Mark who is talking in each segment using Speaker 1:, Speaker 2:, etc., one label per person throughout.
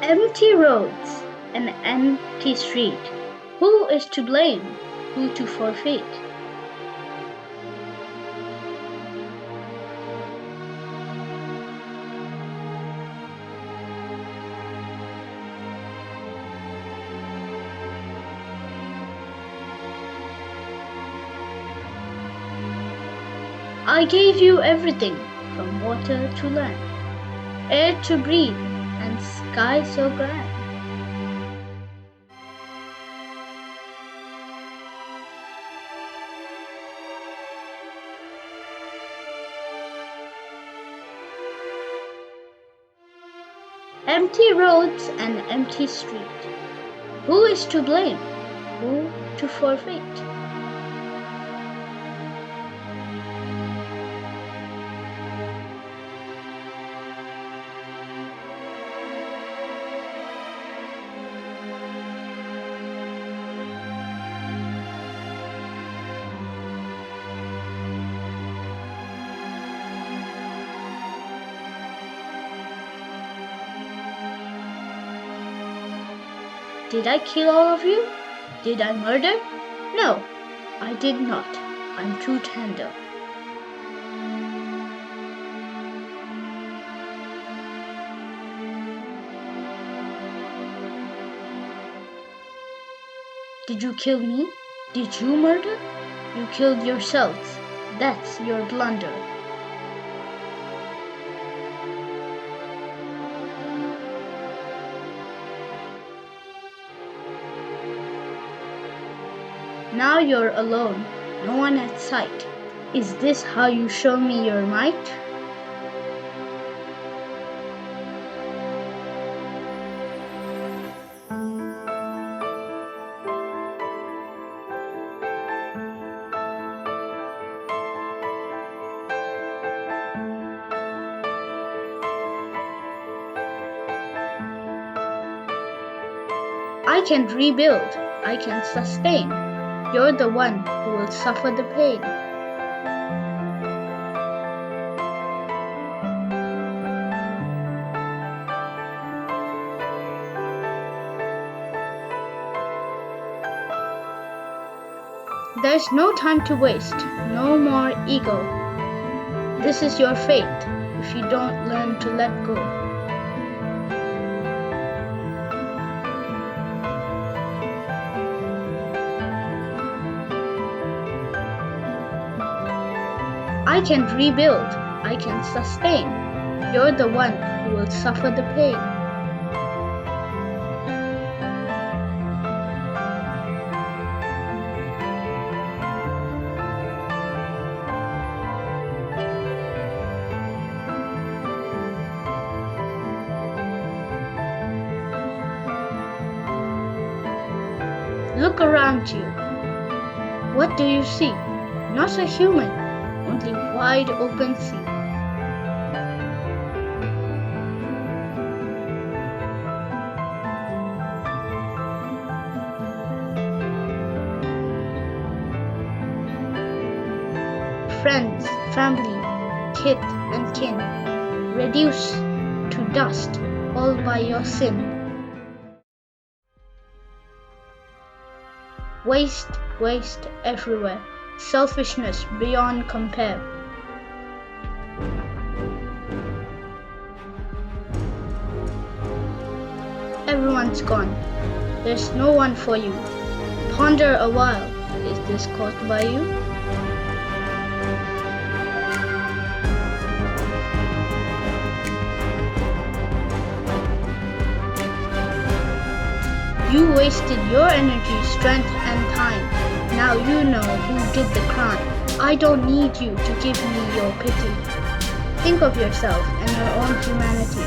Speaker 1: Empty roads, an empty street. Who is to blame? Who to forfeit? I gave you everything, from water to land, air to breathe, and sky so grand. Empty roads and empty street. Who is to blame? Who to forfeit? Did I kill all of you? Did I murder? No, I did not. I'm too tender. Did you kill me? Did you murder? You killed yourselves. That's your blunder. Now you're alone, no one at sight. Is this how you show me your might? I can rebuild, I can sustain. You're the one who will suffer the pain. There's no time to waste, no more ego. This is your fate if you don't learn to let go. I can rebuild, I can sustain. You're the one who will suffer the pain. Look around you. What do you see? Not a human. Only wide open sea. Friends, family, kith and kin, reduced to dust all by your sin. Waste, waste everywhere. Selfishness beyond compare. Everyone's gone. There's no one for you. Ponder a while. Is this caused by you? You wasted your energy, strength, and time. Now you know who did the crime. I don't need you to give me your pity. Think of yourself and your own humanity.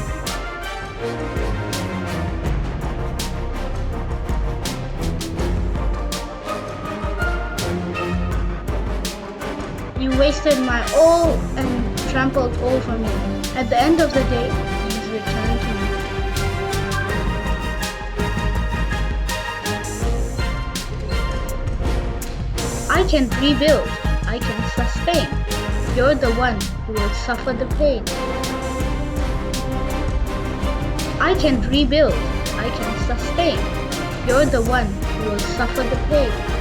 Speaker 1: You wasted my all and trampled over me. At the end of the day, please return to me. I can rebuild, I can sustain. You're the one who will suffer the pain. I can rebuild. I can sustain. You're the one who will suffer the pain.